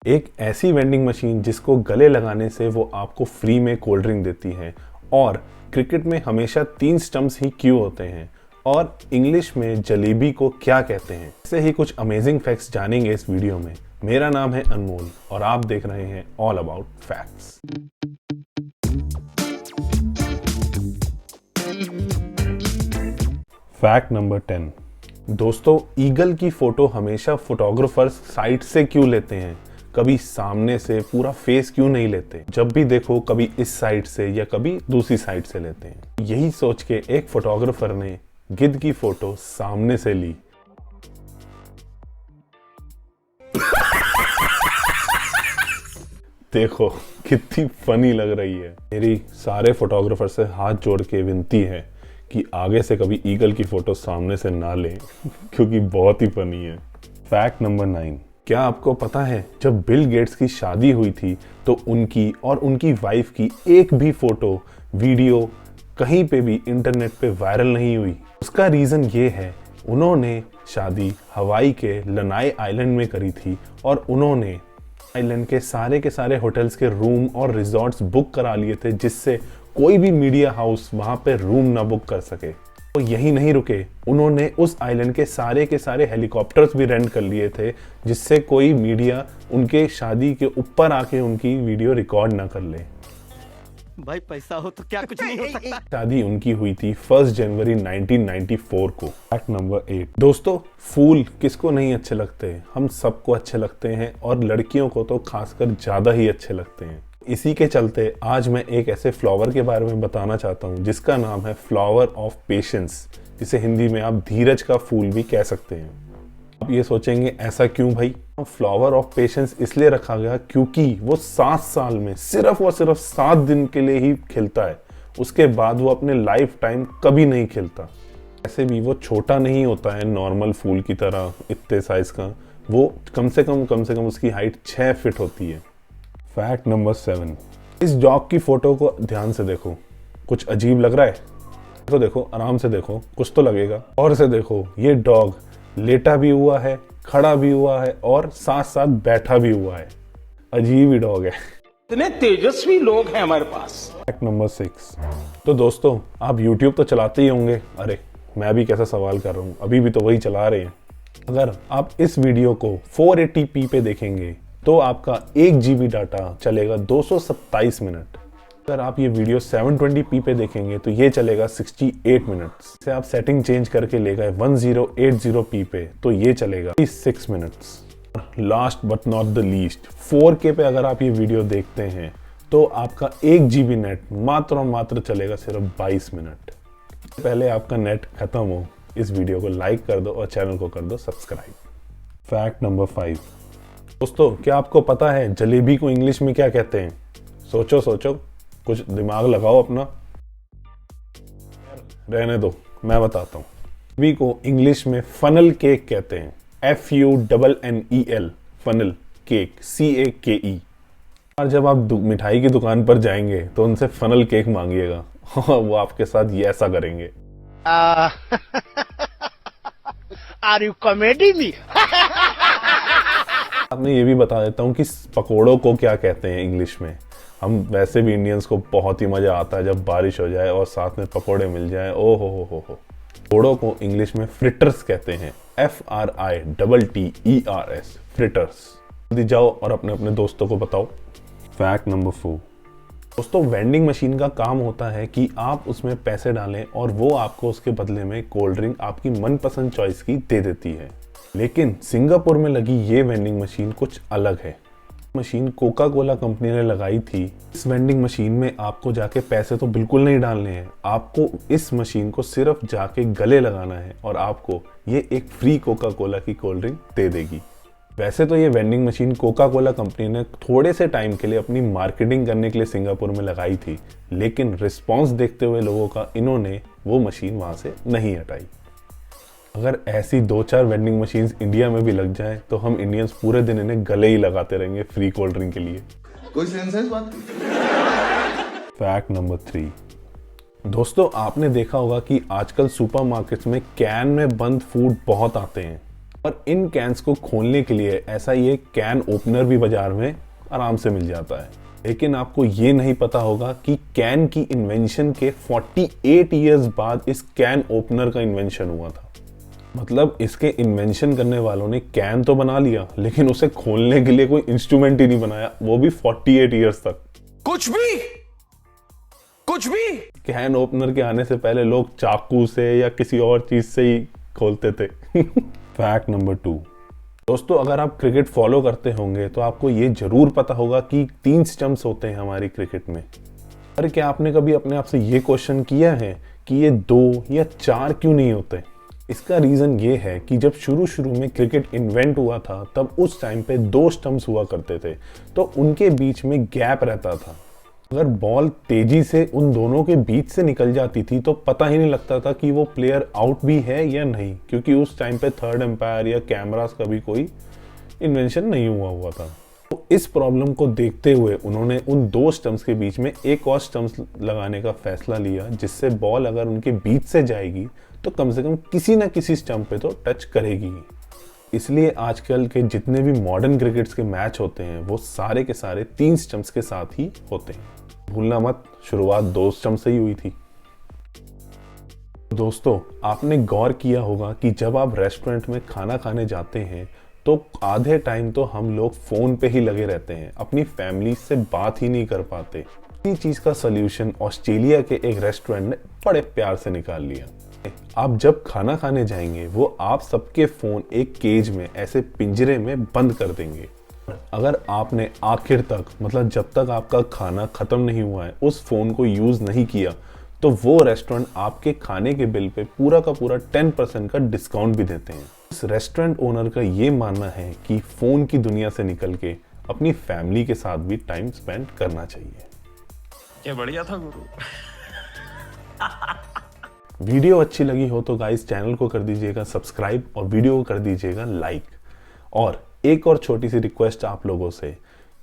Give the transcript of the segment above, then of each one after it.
एक ऐसी vending machine जिसको गले लगाने से वो आपको फ्री में कोल्ड ड्रिंक देती है। और क्रिकेट में हमेशा 3 स्टंप्स ही क्यों होते हैं, और इंग्लिश में जलेबी को क्या कहते हैं। ऐसे ही कुछ अमेजिंग फैक्ट्स जानेंगे इस वीडियो में। मेरा नाम है अनमोल और आप देख रहे हैं all about facts. Fact number 10। दोस्तों, ईगल की फोटो हमेशा फोटोग्राफर्स साइड से क्यों लेते हैं, कभी सामने से पूरा फेस क्यों नहीं लेते। जब भी देखो कभी इस साइड से या कभी दूसरी साइड से लेते हैं। यही सोच के एक फोटोग्राफर ने गिद्ध की फोटो सामने से ली। देखो कितनी फनी लग रही है। मेरी सारे फोटोग्राफर से हाथ जोड़ के विनती है कि आगे से कभी ईगल की फोटो सामने से ना लें क्योंकि बहुत ही फनी है। Fact number 9। क्या आपको पता है जब बिल गेट्स की शादी हुई थी तो उनकी और उनकी वाइफ की एक भी फोटो वीडियो कहीं पे भी इंटरनेट पे वायरल नहीं हुई। उसका रीज़न ये है, उन्होंने शादी हवाई के लनाई आइलैंड में करी थी और उन्होंने आइलैंड के सारे होटल्स के रूम और रिजॉर्ट्स बुक करा लिए थे जिससे कोई भी मीडिया हाउस वहाँ पे रूम ना बुक कर सके। तो यही नहीं रुके, उन्होंने उस आइलैंड के सारे हेलीकॉप्टर्स भी रेंट कर लिए थे जिससे कोई मीडिया उनके शादी के ऊपर आके उनकी वीडियो रिकॉर्ड ना कर ले। भाई पैसा हो तो क्या कुछ नहीं हो सकता। शादी उनकी हुई थी 1 जनवरी 1994 को। Fact number 8। दोस्तों, फूल किसको नहीं अच्छे लगते, हम सबको अच्छे लगते हैं और लड़कियों को तो खासकर ज्यादा ही अच्छे लगते हैं। इसी के चलते आज मैं एक ऐसे फ्लावर के बारे में बताना चाहता हूँ जिसका नाम है फ्लावर ऑफ पेशेंस, जिसे हिंदी में आप धीरज का फूल भी कह सकते हैं। आप ये सोचेंगे ऐसा क्यों भाई। फ्लावर ऑफ पेशेंस इसलिए रखा गया क्योंकि वो 7 साल में सिर्फ और सिर्फ 7 दिन के लिए ही खिलता है। उसके बाद वो अपने लाइफ टाइम कभी नहीं खिलता। ऐसे भी वो छोटा नहीं होता है नॉर्मल फूल की तरह इतने साइज का, वो कम से कम उसकी हाइट 6 फीट होती है। Fact number 7। इस डॉग की फोटो को ध्यान से देखो, कुछ अजीब लग रहा है तो देखो, आराम से देखो, कुछ तो लगेगा। और से देखो, ये डॉग लेटा भी हुआ है, खड़ा भी हुआ है और साथ साथ बैठा भी हुआ है। अजीब ही डॉग है। इतने तेजस्वी लोग हैं हमारे पास। Fact number 6। तो दोस्तों, आप YouTube तो चलाते ही होंगे। अरे मैं भी कैसा सवाल कर रहा हूँ, अभी भी तो वही चला रहे हैं। अगर आप इस वीडियो को 480p पे देखेंगे तो आपका 1 GB डाटा चलेगा 227 मिनट। अगर आप ये वीडियो 720p पे देखेंगे तो ये चलेगा 68 मिनट्स। से आप सेटिंग चेंज करके ले गए 1080p पे तो ये चलेगा 36 minutes. Last but not the least, 4K पे अगर आप ये वीडियो देखते हैं तो आपका 1 GB नेट मात्र और मात्र चलेगा सिर्फ 22 मिनट। पहले आपका नेट खत्म हो, इस वीडियो को लाइक कर दो और चैनल को कर दो सब्सक्राइब। Fact number 5। दोस्तों, क्या आपको पता है जलेबी को इंग्लिश में क्या कहते हैं? सोचो, कुछ दिमाग लगाओ अपना। रहने दो, मैं बताता हूँ। जलेबी को इंग्लिश में फनल केक कहते हैं। FUNNEL, funnel cake, CAKE। और जब आप मिठाई की दुकान पर जाएंगे तो उनसे फनल केक मांगिएगा वो आपके साथ ये ऐसा करेंगे। Are you comedy me? मैं ये भी बता देता हूँ कि पकोड़ों को क्या कहते हैं इंग्लिश में। हम वैसे भी इंडियंस को बहुत ही मजा आता है जब बारिश हो जाए और साथ में पकोड़े मिल जाए। ओ हो। पकोड़ों को इंग्लिश में फ्रिटर्स कहते हैं। FRITTERS, fritters. जल्दी जाओ और अपने दोस्तों को बताओ। Fact number 4। दोस्तों, वेंडिंग मशीन का काम होता है कि आप उसमें पैसे डालें और वो आपको उसके बदले में कोल्ड ड्रिंक आपकी मनपसंद चॉइस की दे देती है। लेकिन सिंगापुर में लगी ये वेंडिंग मशीन कुछ अलग है। मशीन कोका कोला कंपनी ने लगाई थी। इस वेंडिंग मशीन में आपको जाके पैसे तो बिल्कुल नहीं डालने हैं, आपको इस मशीन को सिर्फ जाके गले लगाना है और आपको ये एक फ्री कोका कोला की कोल्ड ड्रिंक दे देगी। वैसे तो ये vending machine Coca Cola company ने थोड़े से टाइम के लिए अपनी मार्केटिंग करने के लिए सिंगापुर में लगाई थी, लेकिन रिस्पॉन्स देखते हुए लोगों का इन्होंने वो मशीन वहाँ से नहीं हटाई। अगर ऐसी 2-4 वेंडिंग मशीन्स इंडिया में भी लग जाएं तो हम इंडियंस पूरे दिन इन्हें गले ही लगाते रहेंगे फ्री कोल्ड ड्रिंक के लिए। कोई सेंस है इस बात की? Fact number 3। दोस्तों, आपने देखा होगा कि आजकल सुपरमार्केट्स में कैन में बंद फूड बहुत आते हैं। और इन कैंस को खोलने के लिए ऐसा ये कैन ओपनर भी बाजार में आराम से मिल जाता है। लेकिन आपको ये नहीं पता होगा कि कैन की इन्वेंशन के 48 इयर्स बाद इस कैन ओपनर का इन्वेंशन हुआ था। मतलब इसके इन्वेंशन करने वालों ने कैन तो बना लिया, लेकिन उसे खोलने के लिए कोई इंस्ट्रूमेंट ही नहीं बनाया, वो भी 48 इयर्स तक। कुछ भी कैन ओपनर के आने से पहले लोग चाकू से या किसी और चीज से ही खोलते थे। Fact number 2। दोस्तों, अगर आप क्रिकेट फॉलो करते होंगे तो आपको ये जरूर पता होगा कि 3 स्टंप्स होते हैं हमारी क्रिकेट में। अरे क्या आपने कभी अपने आप से ये क्वेश्चन किया है कि ये 2 या 4 क्यों नहीं होते? इसका रीजन ये है कि जब शुरू में क्रिकेट इन्वेंट हुआ था तब उस टाइम पे 2 स्टंप्स हुआ करते थे, तो उनके बीच में गैप रहता था। अगर बॉल तेजी से उन दोनों के बीच से निकल जाती थी तो पता ही नहीं लगता था कि वो प्लेयर आउट भी है या नहीं, क्योंकि उस टाइम पे थर्ड एम्पायर या कैमरास का भी कोई इन्वेंशन नहीं हुआ था। तो इस प्रॉब्लम को देखते हुए उन्होंने उन 2 स्टंप्स के बीच में एक और स्टंप्स लगाने का फैसला लिया, जिससे बॉल अगर उनके बीच से जाएगी तो कम से कम किसी ना किसी स्टंप पे तो टच करेगी। इसलिए आजकल के जितने भी मॉडर्न क्रिकेट्स के मैच होते हैं वो सारे के सारे 3 स्टंप्स के साथ ही होते हैं। भूलना मत, शुरुआत 2 स्टंप से ही हुई थी। दोस्तों, आपने गौर किया होगा कि जब आप रेस्टोरेंट में खाना खाने जाते हैं तो आधे टाइम तो हम लोग फोन पे ही लगे रहते हैं, अपनी फैमिली से बात ही नहीं कर पाते। इसी चीज का सलूशन ऑस्ट्रेलिया के एक रेस्टोरेंट ने बड़े प्यार से निकाल लिया। आप जब खाना खाने जाएंगे वो आप सबके फोन एक केज में, ऐसे पिंजरे में बंद कर देंगे। अगर आपने आखिर तक, मतलब जब तक आपका खाना खत्म नहीं हुआ है, उस फोन को यूज नहीं किया तो वो रेस्टोरेंट आपके खाने के बिल पे पूरा का पूरा 10% का डिस्काउंट भी देते हैं। इस रेस्टोरेंट ओनर का ये मानना है कि फोन की दुनिया से निकल के अपनी फैमिली के साथ भी टाइम स्पेंड करना चाहिए। क्या बढ़िया था गुरु। वीडियो अच्छी लगी हो तो गाइस चैनल को कर दीजिएगा सब्सक्राइब और वीडियो को कर दीजिएगा लाइक। और एक और छोटी सी रिक्वेस्ट आप लोगों से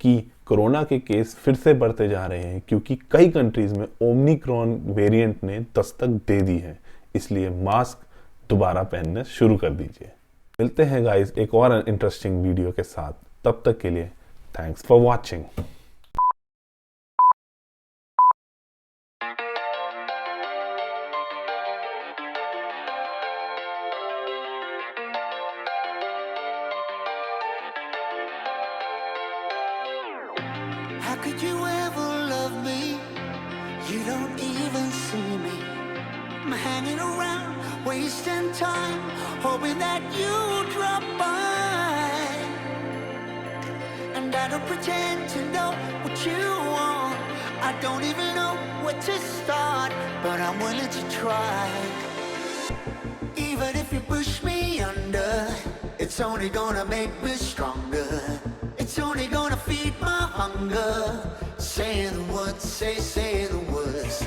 कि कोरोना के केस फिर से बढ़ते जा रहे हैं, क्योंकि कई कंट्रीज में ओमिक्रॉन वेरिएंट ने दस्तक दे दी है, इसलिए मास्क दोबारा पहनना शुरू कर दीजिए। मिलते हैं गाइस एक और इंटरेस्टिंग वीडियो के साथ, तब तक के लिए thanks for watching. How could you ever love me? You don't even see me. I'm hanging around, wasting time, hoping that you drop by. And I don't pretend to know what you want. I don't even know where to start, but I'm willing to try. Even if you push me under, it's only gonna make me stronger. It's only gonna feed my hunger. Say the words, say the words.